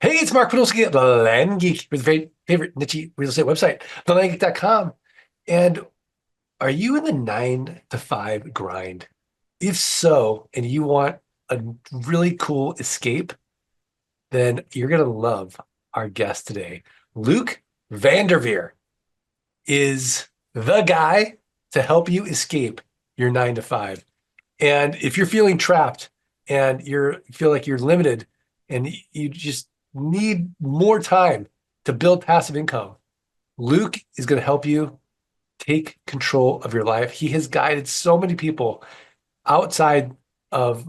Hey, it's Mark Podolsky at the Land Geek with your favorite niche real estate website, thelandgeek.com. And are you in the 9 to 5 grind? If so, and you want a really cool escape, then you're going to love our guest today. Luke Vanderveer is the guy to help you escape your 9 to 5. And if you're feeling trapped and you feel like you're limited and you just need more time to build passive income, Luke is going to help you take control of your life. He has guided so many people outside of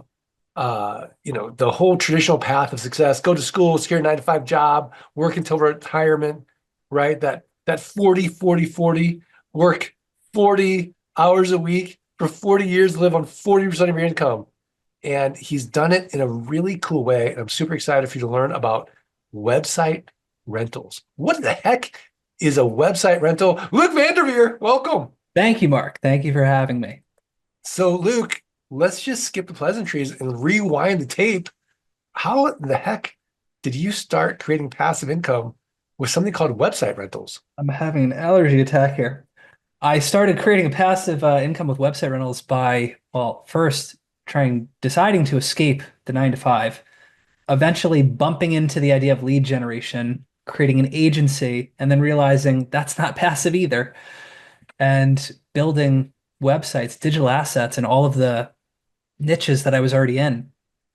the whole traditional path of success. Go to school, secure a 9 to 5 job, work until retirement, right? That 40, 40, 40, work 40 hours a week for 40 years, live on 40% of your income. And he's done it in a really cool way. And I'm super excited for you to learn about website rentals. What the heck is a website rental? Luke Vanderveer, welcome. Thank you, Mark. Thank you for having me. So, Luke, let's just skip the pleasantries and rewind the tape. How the heck did you start creating passive income with something called website rentals? I'm having an allergy attack here. I started creating a passive income with website rentals by, well, first deciding to escape the 9 to 5, eventually bumping into the idea of lead generation, creating an agency, and then realizing that's not passive either, and building websites, digital assets, and all of the niches that I was already in,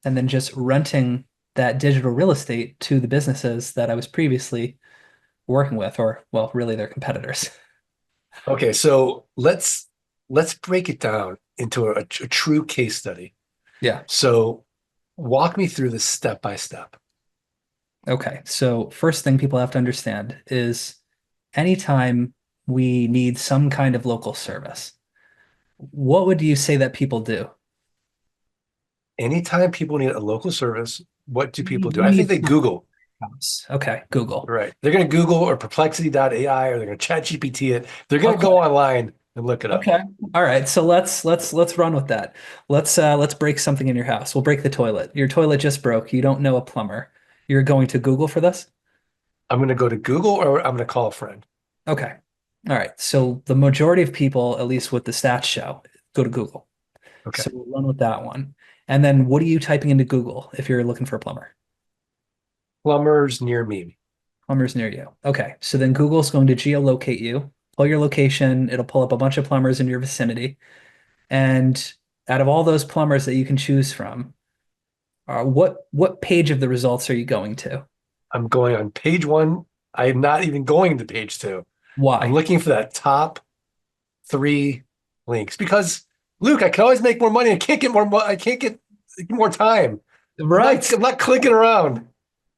and then just renting that digital real estate to the businesses that I was previously working with, or well, really their competitors. Okay, so let's break it down into a true case study. Yeah. So walk me through this step by step. Okay. So first thing people have to understand is anytime we need some kind of local service, what would you say that people do? Anytime people need a local service, what do people do? We I think need they Google, house. Okay, Google. right? They're going to Google or perplexity.ai or they're going to chat GPT it. They're going to Okay. go online and look it up. Okay. All right. So let's run with that. Let's break something in your house. We'll break the toilet. Your toilet just broke. You don't know a plumber. You're going to Google for this? I'm going to go to Google or I'm going to call a friend. Okay. All right. So the majority of people, at least what the stats show, go to Google. Okay. So we'll run with that one. And then what are you typing into Google if you're looking for a plumber? Plumbers near me. Plumbers near you. Okay. So then Google's going to geolocate you, pull your location. It'll pull up a bunch of plumbers in your vicinity. And out of all those plumbers that you can choose from, what page of the results are you going to? I'm going on page one. I am not even going to page two. I'm Why? looking for that top three links because Luke, I can always make more money. I can't get more. I can't get more time. Right. I'm not clicking around.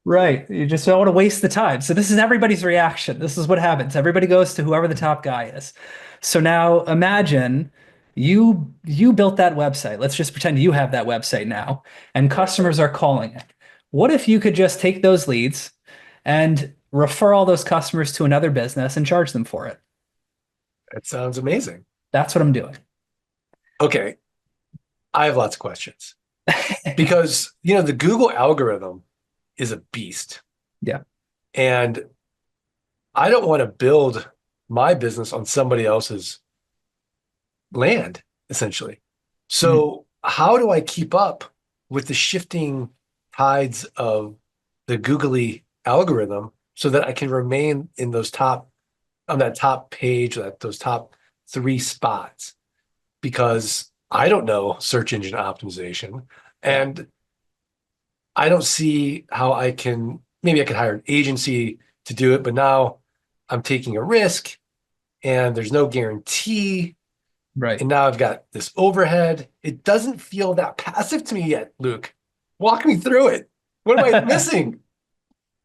Right. You just don't want to waste the time. So this is everybody's reaction. This is what happens. Everybody goes to whoever the top guy is. So now imagine you built that website. Let's just pretend you have that website now, and Right. customers are calling it. What if you could just take those leads and refer all those customers to another business and charge them for it? That sounds amazing. That's what I'm doing. Okay, I have lots of questions because the Google algorithm is a beast, Yeah. and I don't want to build my business on somebody else's land, essentially. Mm. So, how do I keep up with the shifting tides of the googly algorithm so that I can remain in on that top page, those top three spots? Because I don't know search engine optimization, Yeah. and I don't see how maybe I could hire an agency to do it, but now I'm taking a risk and there's no guarantee. Right. And now I've got this overhead. It doesn't feel that passive to me yet, Luke. Walk me through it. What am I missing?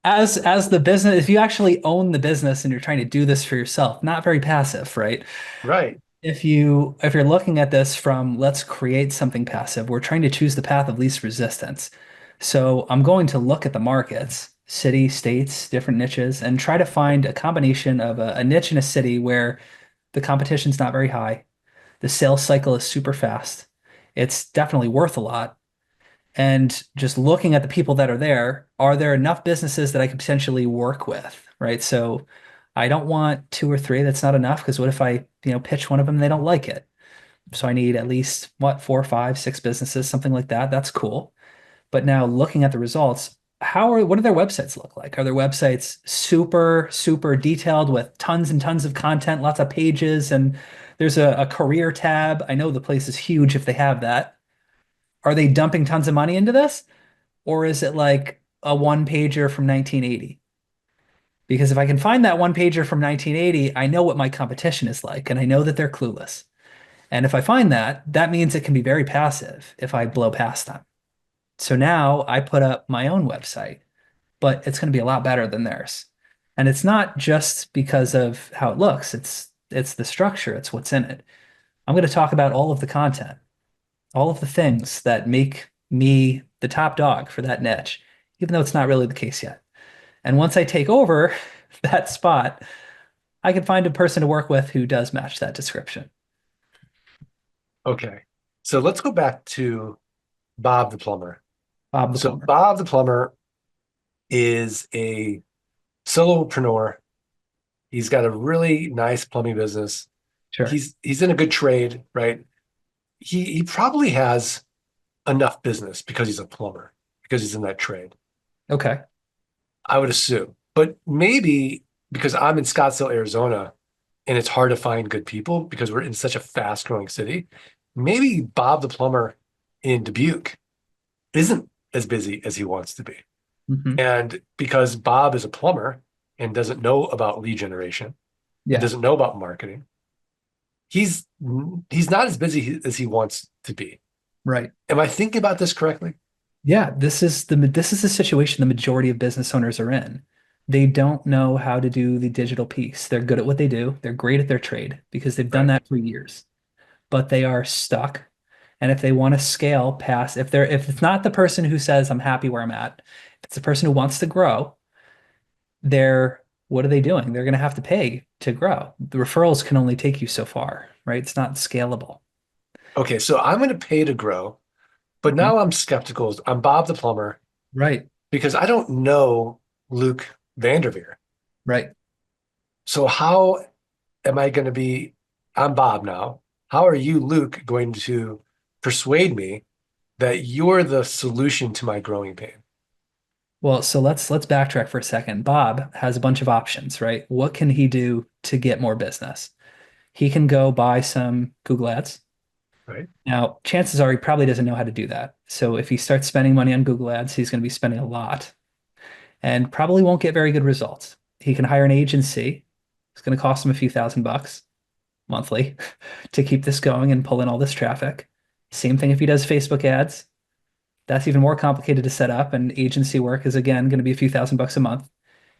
As the business, if you actually own the business and you're trying to do this for yourself, not very passive, right? Right. If you're looking at this from let's create something passive, we're trying to choose the path of least resistance. So I'm going to look at the markets, city, states, different niches, and try to find a combination of a niche in a city where the competition's not very high. The sales cycle is super fast. It's definitely worth a lot. and just looking at the people that are there enough businesses that I could potentially work with, right? So I don't want two or three. That's not enough because what if I, pitch one of them and they don't like it? So I need at least what, four, five, six businesses, something like that. That's cool. But now looking at the results, what do their websites look like? Are their websites super, super detailed with tons and tons of content, lots of pages, and there's a career tab? I know the place is huge if they have that. Are they dumping tons of money into this? Or is it like a one pager from 1980? Because if I can find that one pager from 1980, I know what my competition is like, and I know that they're clueless. And if I find that, that means it can be very passive if I blow past them. So now I put up my own website, but it's going to be a lot better than theirs. And it's not just because of how it looks, it's the structure, it's what's in it. I'm going to talk about all of the content, all of the things that make me the top dog for that niche, even though it's not really the case yet. And once I take over that spot, I can find a person to work with who does match that description. Okay. So let's go back to Bob the plumber. Bob the So plumber. Bob the plumber is a solopreneur. He's got a really nice plumbing business. Sure. He's in a good trade, right? He probably has enough business because he's a plumber, because he's in that trade. Okay. I would assume. But maybe because I'm in Scottsdale, Arizona, and it's hard to find good people because we're in such a fast-growing city, maybe Bob the plumber in Dubuque isn't as busy as he wants to be. Hmm. And because Bob is a plumber and doesn't know about lead generation and Yeah. doesn't know about marketing, he's he's not as busy as he wants to be. Right. Am I thinking about this correctly? Yeah, this is the situation the majority of business owners are in. They don't know how to do the digital piece. They're good at what they do. They're great at their trade because they've done Right. that for years. But they are stuck. And if they want to scale past, if it's not the person who says I'm happy where I'm at, if it's the person who wants to grow, they're what are they doing? They're going to have to pay to grow. The referrals can only take you so far, right? It's not scalable. Okay, so I'm going to pay to grow, but Mhm. now I'm skeptical. I'm Bob the plumber Right, because I don't know Luke Vanderveer. right. So how am I going to be? I'm Bob now. How are you, Luke, going to persuade me that you're the solution to my growing pain? Well, so let's backtrack for a second. Bob has a bunch of options, right? What can he do to get more business? He can go buy some Google Ads. Right? Now, chances are he probably doesn't know how to do that. So if he starts spending money on Google Ads, he's going to be spending a lot and probably won't get very good results. He can hire an agency. It's going to cost him a few $1,000 monthly to keep this going and pull in all this traffic. Same thing if he does Facebook ads. That's even more complicated to set up, and agency work is again going to be a few $1,000 a month.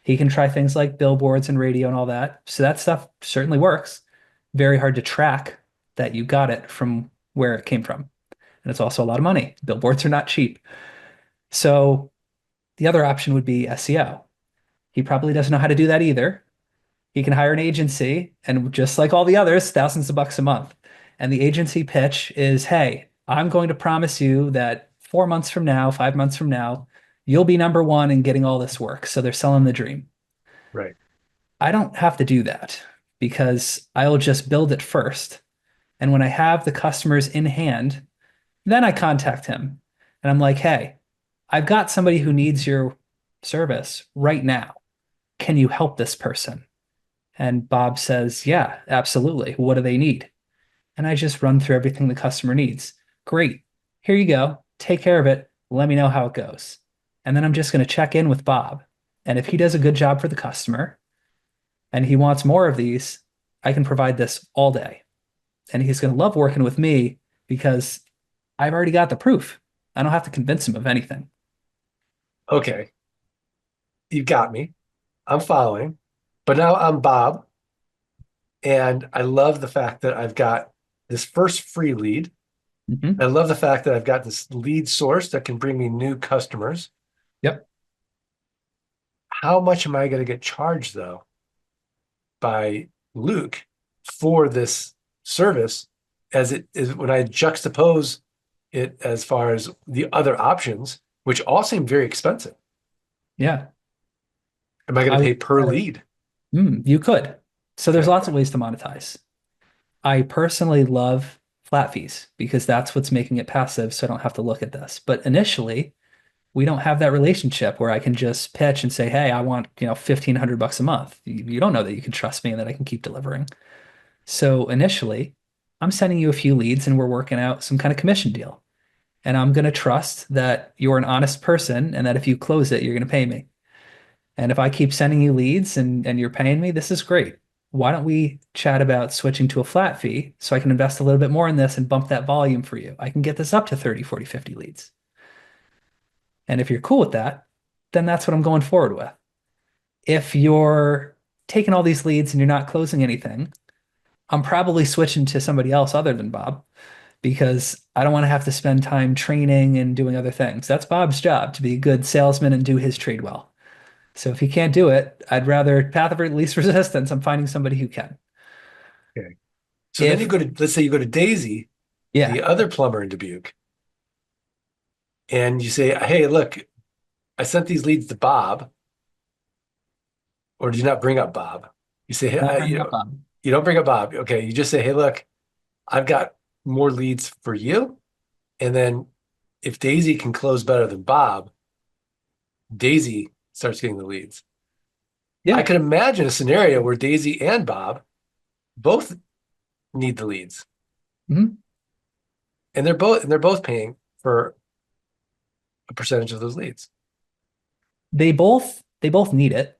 He can try things like billboards and radio and all that. So that stuff certainly works. Very hard to track that you got it from where it came from. And it's also a lot of money. Billboards are not cheap. So the other option would be SEO. He probably doesn't know how to do that either. He can hire an agency, and just like all the others, thousands of bucks a month. And the agency pitch is, hey, I'm going to promise you that 4 months from now, 5 months from now, you'll be number one in getting all this work. So they're selling the dream. Right. I don't have to do that because I'll just build it first. And when I have the customers in hand, then I contact him and I'm like, hey, I've got somebody who needs your service right now. Can you help this person? And Bob says, yeah, absolutely. What do they need? And I just run through everything the customer needs. Great. Here you go. Take care of it. Let me know how it goes. And then I'm just going to check in with Bob. And if he does a good job for the customer and he wants more of these, I can provide this all day. And he's going to love working with me because I've already got the proof. I don't have to convince him of anything. Okay. You've got me. I'm following. But now I'm Bob. And I love the fact that I've got this first free lead. Mhm. I love the fact that I've got this lead source that can bring me new customers. Yep. How much am I going to get charged, though, by Luke for this service as it is when I juxtapose it as far as the other options, which all seem very expensive. Yeah. Am I going I to would, pay per lead? you could. So there's Okay. lots of ways to monetize. I personally love flat fees because that's what's making it passive, so I don't have to look at this. But initially, we don't have that relationship where I can just pitch and say, "Hey, I want, 1,500 bucks a month." You don't know that you can trust me and that I can keep delivering. So initially, I'm sending you a few leads and we're working out some kind of commission deal. And I'm going to trust that you're an honest person and that if you close it, you're going to pay me. And if I keep sending you leads and you're paying me, this is great. Why don't we chat about switching to a flat fee so I can invest a little bit more in this and bump that volume for you? I can get this up to 30, 40, 50 leads. And if you're cool with that, then that's what I'm going forward with. If you're taking all these leads and you're not closing anything, I'm probably switching to somebody else other than Bob because I don't want to have to spend time training and doing other things. That's Bob's job to be a good salesman and do his trade well. So if he can't do it, I'd rather path of least resistance. I'm finding somebody who can. Okay. So then you If, go to, let's say you go to Daisy, yeah, the other plumber in Dubuque, and you say, hey, look, I sent these leads to Bob, or do you not bring up Bob? You say, hey, not bringing up Bob. you don't bring up Bob. Okay. You just say, hey, look, I've got more leads for you. And then if Daisy can close better than Bob, Daisy starts getting the leads. I Yeah. could imagine a scenario where Daisy and Bob both need the leads, Mhm. and they're both paying for a percentage of those leads. They both need it.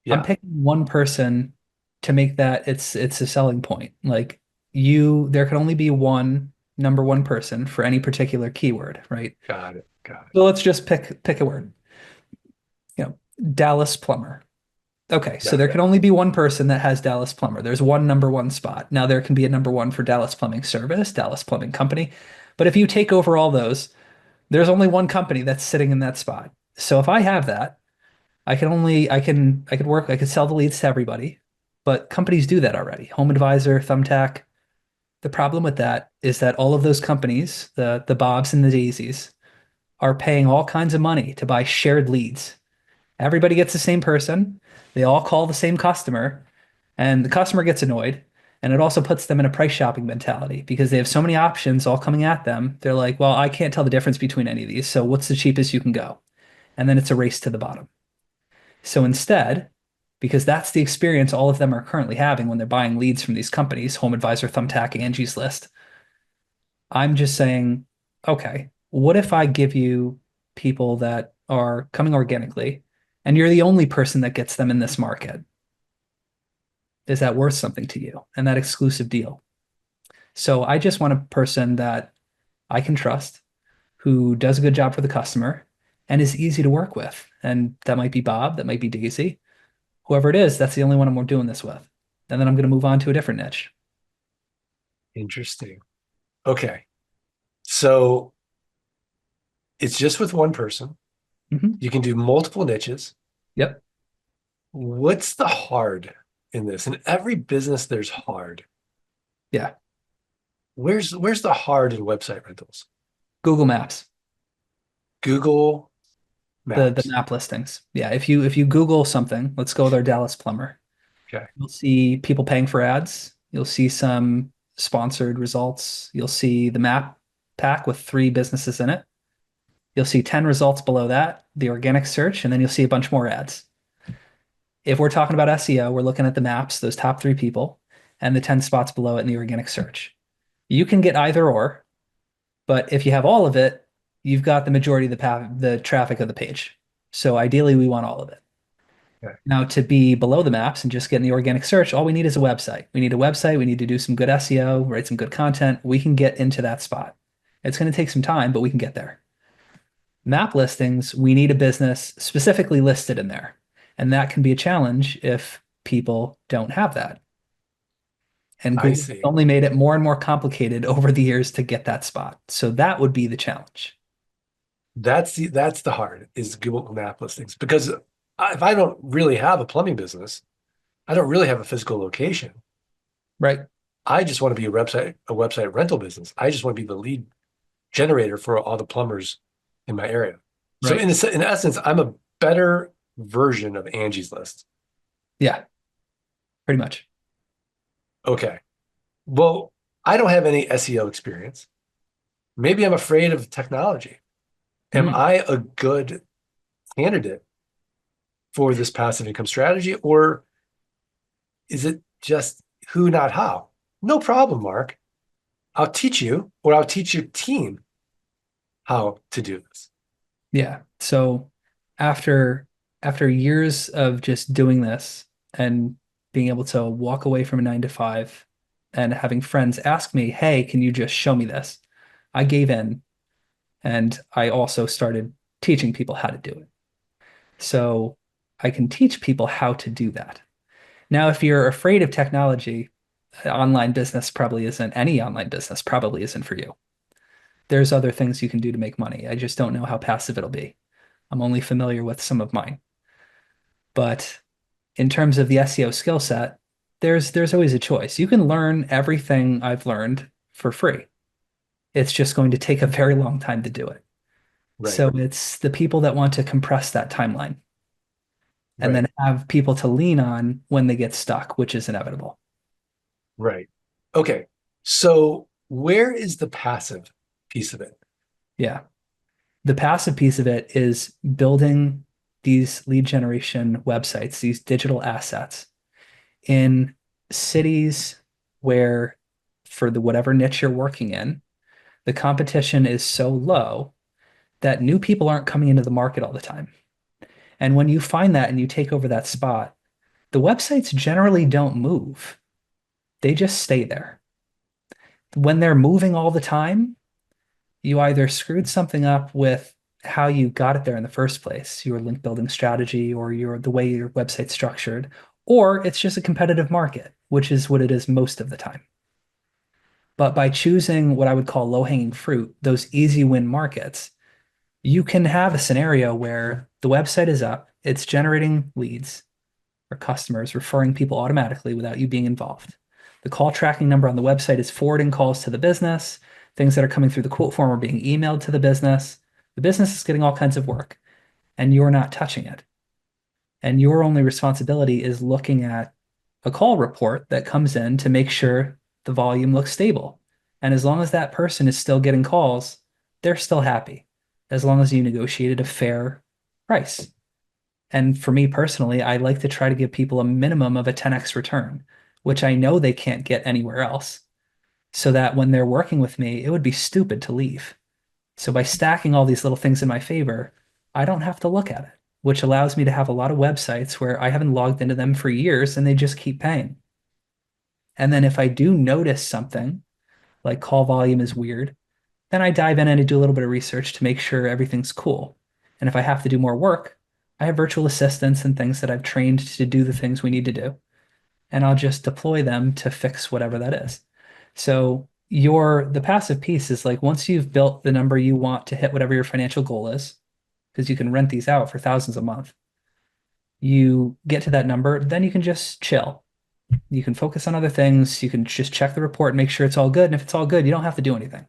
I'm Yeah, picking one person to make that it's a selling point. Like there can only be one number one person for any particular keyword, right? got it, got it. So let's just pick a word. You know, Dallas plumber. Okay, so Yeah, there can only be one person that has Dallas Plumber. There's one number one spot. Now there can be a number one for Dallas Plumbing Service, Dallas Plumbing Company. But if you take over all those, there's only one company that's sitting in that spot. So if I have that, I could sell the leads to everybody. But companies do that already. Home Advisor, Thumbtack. The problem with that is that all of those companies, the Bobs and the Daisies, are paying all kinds of money to buy shared leads. Everybody gets the same person. They all call the same customer, and the customer gets annoyed. And it also puts them in a price shopping mentality because they have so many options all coming at them. They're like, well, I can't tell the difference between any of these. So what's the cheapest you can go? And then it's a race to the bottom. So instead, because that's the experience all of them are currently having when they're buying leads from these companies, Home Advisor, Thumbtack, Angie's List, I'm just saying, okay, what if I give you people that are coming organically and you're the only person that gets them in this market? Is that worth something to you? And that exclusive deal. So I just want a person that I can trust, who does a good job for the customer and is easy to work with. And that might be Bob, that might be Daisy, whoever it is, that's the only one I'm doing this with. And then I'm going to move on to a different niche. interesting. Okay, so it's just with one person. Hmm. You can do multiple niches. Yep. What's the hard in this? In every business, there's hard. Yeah. Where's the hard in website rentals? Google Maps, Google the Maps. map listings. Yeah. If you Google something, let's go with our Dallas plumber. Okay. You'll see people paying for ads. You'll see some sponsored results. You'll see the map pack with three businesses in it. You'll see 10 results below that, the organic search, and then you'll see a bunch more ads. If we're talking about SEO, we're looking at the maps, those top three people, and the 10 spots below it in the organic search. You can get either or, but if you have all of it, you've got the majority of the traffic of the page. So ideally, we want all of it. Okay. Now, to be below the maps and just get in the organic search, all we need is a website. We need a website. We need to do some good SEO, write some good content. We can get into that spot. It's going to take some time, but we can get there. Map listings, we need a business specifically listed in there. And that can be a challenge if people don't have that. And I Google see. only made it more and more complicated over the years to get that spot. So that would be the challenge. That's the hard is Google Map listings because if I don't really have a plumbing business, I don't really have a physical location. Right. I just want to be a website rental business. I just want to be the lead. generator for all the plumbers in my area. So Right. in essence, I'm a better version of Angie's List. Yeah, pretty much. Okay. Well, I don't have any SEO experience. Maybe I'm afraid of technology. Am Mm, I a good candidate for this passive income strategy, or is it just who, not how? No problem, Mark. I'll teach you, or I'll teach your team how to do this. yeah. So after after years of just doing this and being able to walk away from a 9 to 5 and having friends ask me, "Hey, can you just show me this?" I gave in and I also started teaching people how to do it. So I can teach people how to do that. Now, if you're afraid of technology, online business probably isn't, any online business probably isn't for you. There's other things you can do to make money. I just don't know how passive it'll be. I'm only familiar with some of mine. But in terms of the SEO skill set, there's always a choice. You can learn everything I've learned for free. It's just going to take a very long time to do it. Right, So it's the people that want to compress that timeline and right, then have people to lean on when they get stuck, which is inevitable. right. Okay. So where is the passive piece of it? Yeah. The passive piece of it is building these lead generation websites, these digital assets in cities where, for the whatever niche you're working in, the competition is so low that new people aren't coming into the market all the time. And when you find that and you take over that spot, the websites generally don't move. They just stay there. When they're moving all the time, you either screwed something up with how you got it there in the first place, your link building strategy or your the way your website's structured, or it's just a competitive market, which is what it is most of the time. But by choosing what I would call low-hanging fruit, those easy win markets, you can have a scenario where the website is up, it's generating leads or customers, referring people automatically without you being involved. The call tracking number on the website is forwarding calls to the business. Things that are coming through the quote form are being emailed to the business. The business is getting all kinds of work, and you're not touching it. And your only responsibility is looking at a call report that comes in to make sure the volume looks stable. And as long as that person is still getting calls, they're still happy, as long as you negotiated a fair price. And for me personally, I like to try to give people a minimum of a 10x return, which I know they can't get anywhere else. So that when they're working with me, it would be stupid to leave. So by stacking all these little things in my favor, I don't have to look at it, which allows me to have a lot of websites where I haven't logged into them for years and they just keep paying. And then if I do notice something like call volume is weird, then I dive in and I do a little bit of research to make sure everything's cool. And if I have to do more work, I have virtual assistants and things that I've trained to do the things we need to do. And I'll just deploy them to fix whatever that is. So the passive piece is like once you've built the number you want to hit whatever your financial goal is, because you can rent these out for thousands a month, you get to that number, then you can just chill. You can focus on other things. You can just check the report and make sure it's all good. And if it's all good, you don't have to do anything.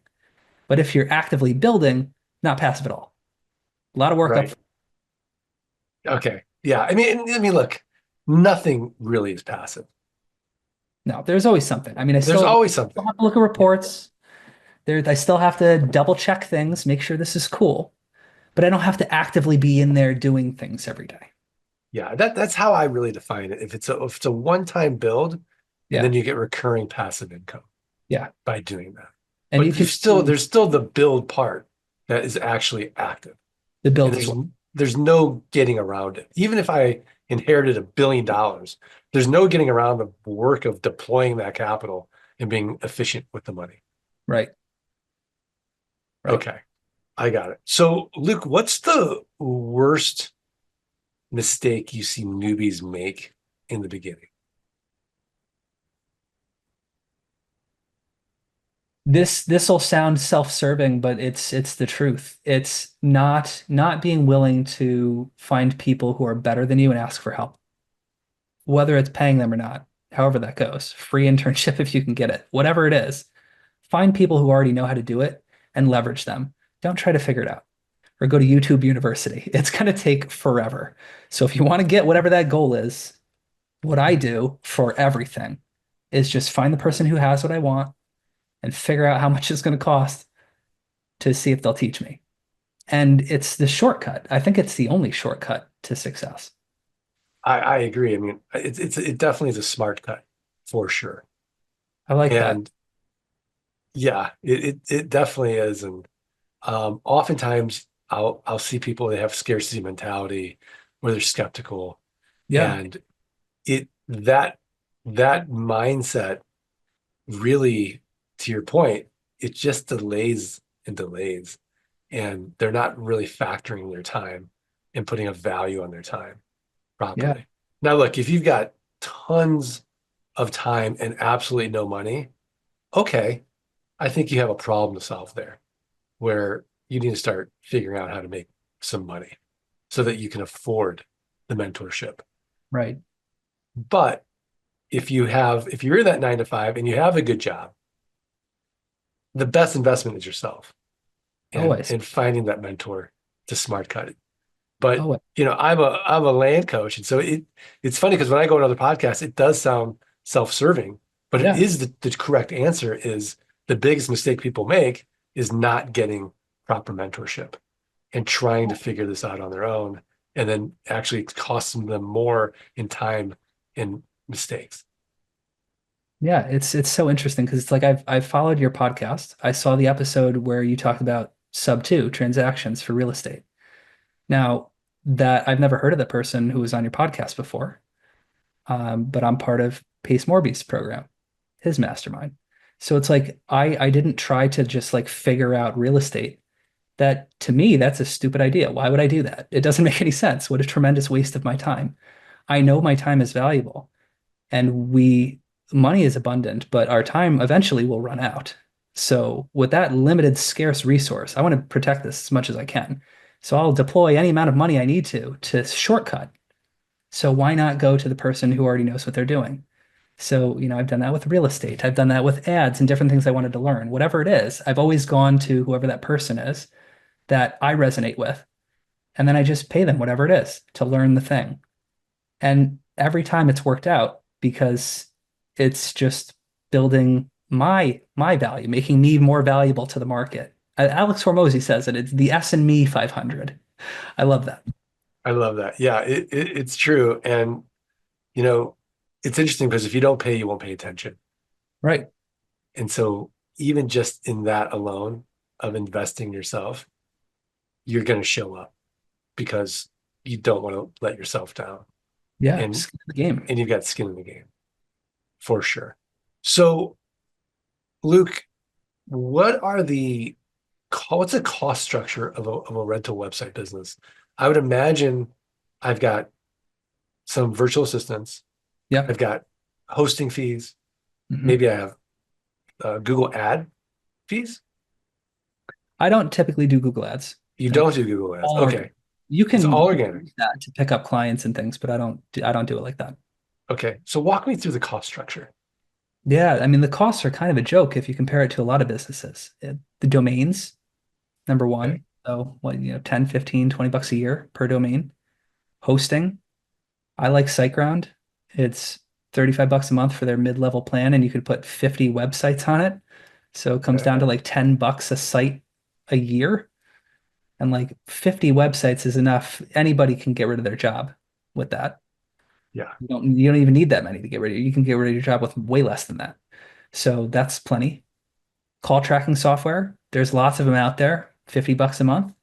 But if you're actively building, not passive at all. A lot of work up. Right. Okay. Yeah. I mean, look, nothing really is passive. No, there's always something. I mean, I There's still always something. have to look at Yeah. reports. I still have to double check things, make sure this is cool, but I don't have to actively be in there doing things every day. Yeah. That's how I really define it. If it's a one-time build, and Yeah. then you get recurring passive income Yeah. by doing that. And you But can there's still do there's still the build part that is actually active. the And build as there's well. there's no getting around it. Even if I inherited $1 billion, there's no getting around the work of deploying that capital and being efficient with the money. Right. Right. Okay, I got it. So, Luke, what's the worst mistake you see newbies make in the beginning? This will sound self-serving, but it's the truth. It's not being willing to find people who are better than you and ask for help, whether it's paying them or not, however that goes. Free internship if you can get it, whatever it is. Find people who already know how to do it and leverage them. Don't try to figure it out or go to YouTube University. It's going to take forever. So if you want to get whatever that goal is, what I do for everything is just find the person who has what I want and figure out how much it's going to cost to see if they'll teach me. And it's the shortcut. I think it's the only shortcut to success. I agree. I mean, it definitely is a smart cut for sure. I like that. And yeah, it definitely is. And oftentimes I'll see people that have scarcity mentality where they're skeptical, Yeah. and it that mindset really, to your point, it just delays and delays, and they're not really factoring their time and putting a value on their time Yeah. properly. Now, look, if you've got tons of time and absolutely no money, okay, I think you have a problem to solve there where you need to start figuring out how to make some money so that you can afford the mentorship. Right. But if you're in that 9 to 5 and you have a good job, the best investment is yourself and Always. finding that mentor to smart cut it. But Always. I'm a land coach, and so it's funny because when I go on other podcasts, it does sound self-serving, but it Yeah. is the correct answer is the biggest mistake people make is not getting proper mentorship and trying to figure this out on their own, and then actually costing them more in time and mistakes. Yeah, it's so interesting because it's like I've followed your podcast. I saw the episode where you talked about sub two transactions for real estate. Now that I've never heard of the person who was on your podcast before, but I'm part of Pace Morby's program, his mastermind. So it's like I didn't try to just like figure out real estate. That to me, that's a stupid idea. Why would I do that? It doesn't make any sense. What a tremendous waste of my time. I know my time is valuable and money is abundant, but our time eventually will run out. So with that limited scarce resource, I want to protect this as much as I can. So I'll deploy any amount of money I need to shortcut. So why not go to the person who already knows what they're doing? So, I've done that with real estate. I've done that with ads and different things I wanted to learn. Whatever it is, I've always gone to whoever that person is that I resonate with. And then I just pay them whatever it is to learn the thing. And every time it's worked out because it's just building my value, making me more valuable to the market. Alex Hormozy says it. It's the S and Me 500. I love that. I love that. Yeah, it's true. And, you know, it's interesting because if you don't pay, you won't pay attention. Right. And so even just in that alone of investing in yourself, you're going to show up because you don't want to let yourself down. Yeah. And Skin in the game. you've got skin in the game for sure. So, Luke, what are what's the cost structure of a rental website business? I would imagine I've got some virtual assistants. Yeah. I've got hosting fees. Hmm. Maybe I have Google ad fees. I don't typically do Google Ads. You I think don't it's do Google ads. all Okay. organic. You It's can all use organic. that to pick up clients and things, but I don't do it like that. Okay. So walk me through the cost structure. Yeah, I mean the costs are kind of a joke if you compare it to a lot of businesses. The domains, number Okay. one. So what, 10, 15, $20 a year per domain. Hosting. I like SiteGround. It's $35 a month for their mid-level plan, and you could put 50 websites on it. So it comes down to like $10 a site a year. And like 50 websites is enough. Anybody can get rid of their job with that. Yeah. You don't even need that many to get rid of. You can get rid of your job with way less than that. So that's plenty. Call tracking software. There's lots of them out there. $50 a month.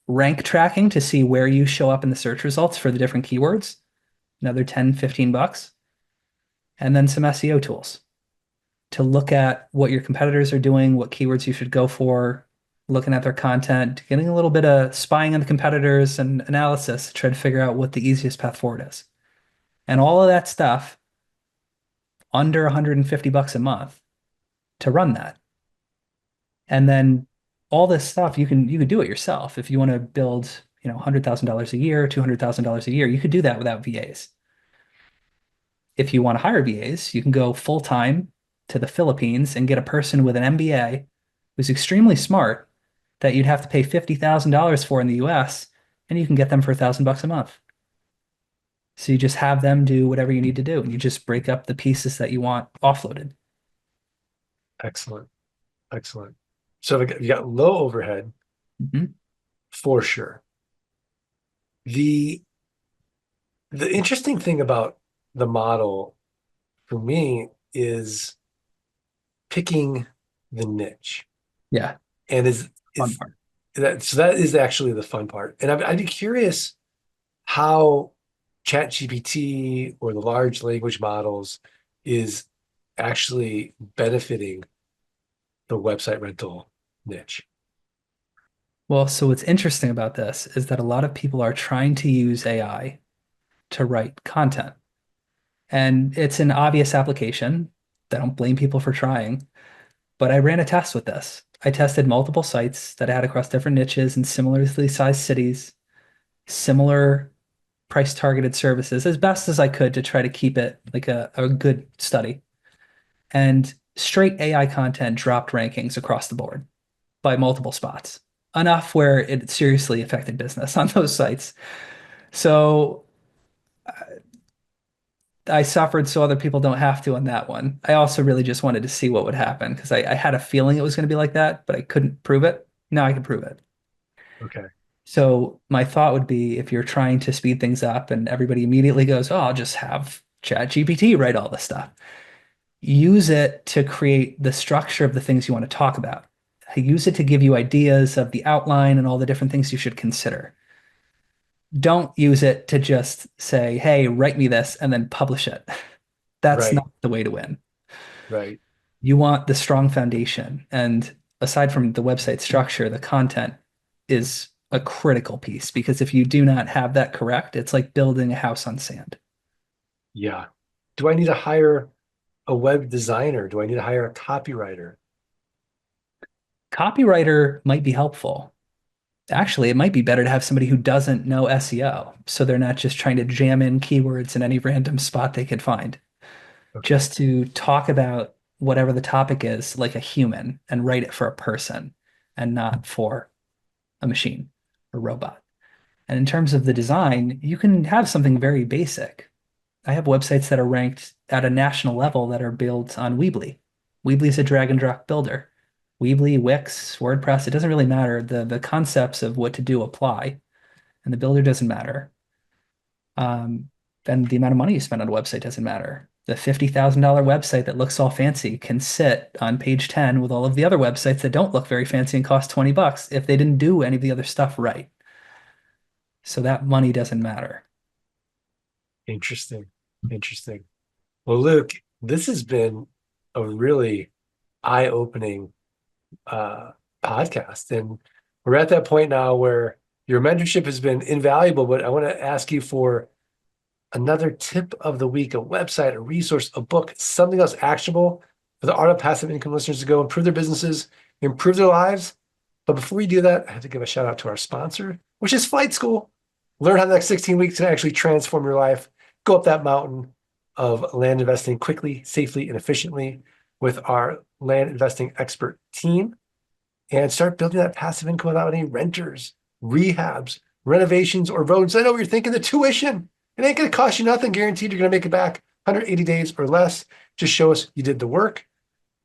Rank tracking to see where you show up in the search results for the different keywords. Another 10, $15. And then some SEO tools to look at what your competitors are doing, what keywords you should go for, looking at their content, getting a little bit of spying on the competitors and analysis to try to figure out what the easiest path forward is. And all of that stuff under $150 a month to run that. And then all this stuff you could do it yourself. If you want to build, $100,000 a year, $200,000 a year, you could do that without VAs. If you want to hire VAs, you can go full time to the Philippines and get a person with an MBA who's extremely smart that you'd have to pay $50,000 for in the US, and you can get them for $1,000 a month. So you just have them do whatever you need to do, and you just break up the pieces that you want offloaded. Excellent. Excellent. So you got low overhead Mhm. for sure. The the interesting thing about the model for me is picking the niche. Yeah, And fun is part. that so that is actually the fun part. And I'd be curious how ChatGPT or the large language models is actually benefiting the website rental niche. Well, so what's interesting about this is that a lot of people are trying to use AI to write content. And it's an obvious application. I don't blame people for trying, but I ran a test with this. I tested multiple sites that I had across different niches in similarly sized cities, similar price targeted services as best as I could to try to keep it like a good study. And straight AI content dropped rankings across the board by multiple spots, enough where it seriously affected business on those sites. So I suffered so other people don't have to on that one. I also really just wanted to see what would happen because I had a feeling it was going to be like that, but I couldn't prove it. Now I can prove it. Okay. So my thought would be if you're trying to speed things up and everybody immediately goes, oh, I'll just have ChatGPT write all this stuff. Use it to create the structure of the things you want to talk about. Use it to give you ideas of the outline and all the different things you should consider. Don't use it to just say, hey, write me this and then publish it. That's Right. not the way to win. Right. You want the strong foundation. And aside from the website structure, the content is a critical piece because if you do not have that correct, it's like building a house on sand. Yeah. Do I need to hire a web designer? Do I need to hire a copywriter? Copywriter might be helpful. Actually, it might be better to have somebody who doesn't know SEO, so they're not just trying to jam in keywords in any random spot they could find. Okay. Just to talk about whatever the topic is like a human and write it for a person and not for a machine or robot. And in terms of the design, you can have something very basic. I have websites that are ranked at a national level that are built on Weebly. Weebly is a drag and drop builder. Weebly, Wix, WordPress, it doesn't really matter. The concepts of what to do apply, and the builder doesn't matter. Um, and the amount of money you spend on a website doesn't matter. The $50,000 website that looks all fancy can sit on page 10 with all of the other websites that don't look very fancy and cost 20 bucks if they didn't do any of the other stuff right. So that money doesn't matter. Interesting. Interesting. Well, Luke, this has been a really eye-opening uh, podcast. And we're at that point now where your mentorship has been invaluable, but I want to ask you for another tip of the week, a website, a resource, a book, something else actionable for the Art of Passive Income listeners to go improve their businesses, improve their lives. But before we do that, I have to give a shout out to our sponsor, which is Flight School. Learn how the next 16 weeks can actually transform your life. Go up that mountain of land investing quickly, safely, and efficiently with our land investing expert team and start building that passive income without any renters, rehabs, renovations, or roads. I know what you're thinking, the tuition. It ain't going to cost you nothing. Guaranteed you're going to make it back 180 days or less. Just show us you did the work.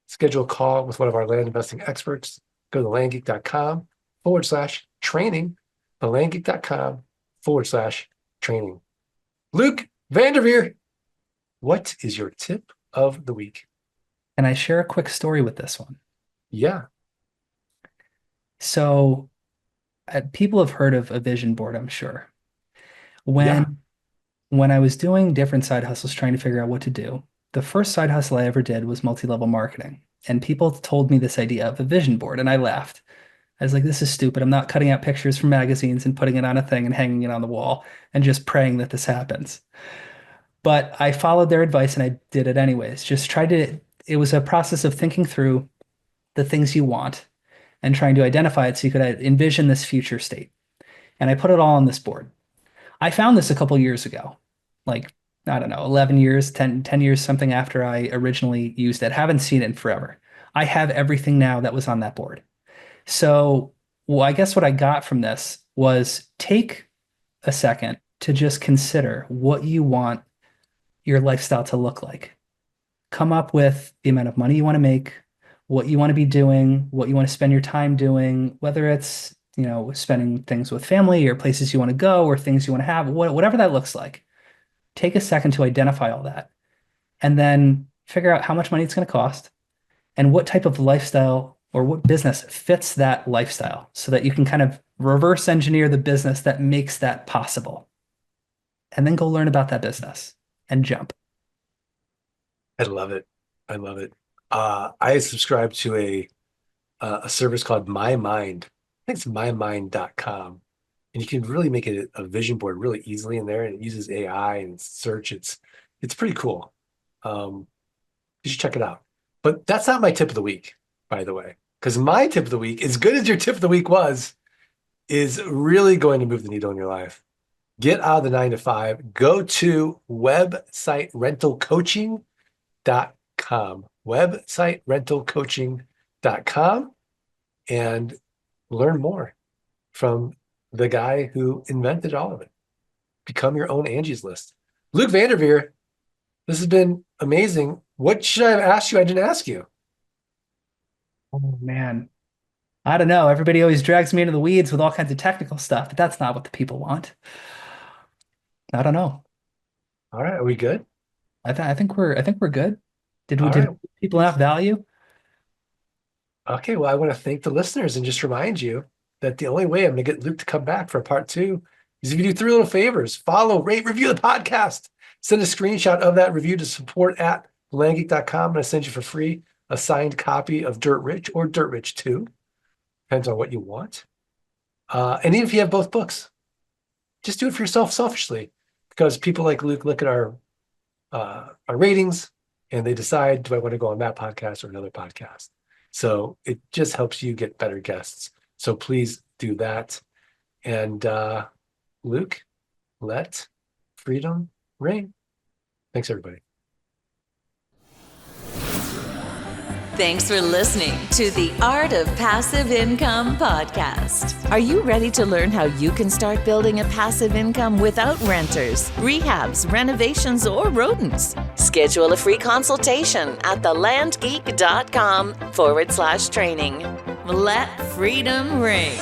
Schedule a call with one of our land investing experts. Go to landgeek.com/training. Thelandgeek.com/training. Luke Vanderveer, what is your tip of the week? And I share a quick story with this one. Yeah, So, people have heard of a vision board, I'm sure. yeah, When when I was doing different side hustles trying to figure out what to do, the first side hustle I ever did was multi-level marketing. And people told me this idea of a vision board, and I laughed. I was like, this is stupid. I'm not cutting out pictures from magazines and putting it on a thing and hanging it on the wall and just praying that this happens. But I followed their advice and I did it anyways. Just tried to, it was a process of thinking through the things you want and trying to identify it so you could envision this future state. And I put it all on this board. I found this a couple years ago, like, I don't know, 11 years, 10 years, something after I originally used it. Haven't seen it in forever. I have everything now that was on that board. So, well, I guess what I got from this was take a second to just consider what you want your lifestyle to look like. Come up with the amount of money you want to make, what you want to be doing, what you want to spend your time doing, whether it's, spending things with family or places you want to go or things you want to have, whatever that looks like. Take a second to identify all that and then figure out how much money it's going to cost and what type of lifestyle or what business fits that lifestyle so that you can kind of reverse engineer the business that makes that possible. And then go learn about that business and jump. I love it. I love it. I subscribe to a service called My Mind. I think it's mymind.com. And you can really make it a vision board really easily in there. And it uses AI and search. It's pretty cool. You should check it out. But that's not my tip of the week, by the way, because my tip of the week, as good as your tip of the week was, is really going to move the needle in your life. Get out of the 9 to 5. Go to websiterentalcoaching.com. Websiterentalcoaching.com and learn more from the guy who invented all of it. Become your own Angie's List. Luke Vanderveer, this has been amazing. What should I have asked you I didn't ask you? Oh man. I don't know. Everybody always drags me into the weeds with all kinds of technical stuff, but that's not what the people want. I don't know. All right, are we good? I think we're good. Did we All did right. people have value? Okay, well, I want to thank the listeners and just remind you that the only way I'm going to get Luke to come back for part 2 is if you do 3 little favors. Follow, rate, review the podcast. Send a screenshot of that review to support@landgeek.com. I'm going to send you for free a signed copy of Dirt Rich or Dirt Rich 2. Depends on what you want. And even if you have both books, just do it for yourself selfishly, because people like Luke look at our ratings and they decide, do I want to go on that podcast or another podcast? So it just helps you get better guests. So please do that. And Luke, let freedom ring. Thanks, everybody. Thanks for listening to the Art of Passive Income podcast. Are you ready to learn how you can start building a passive income without renters, rehabs, renovations, or rodents? Schedule a free consultation at thelandgeek.com/training. Let freedom ring.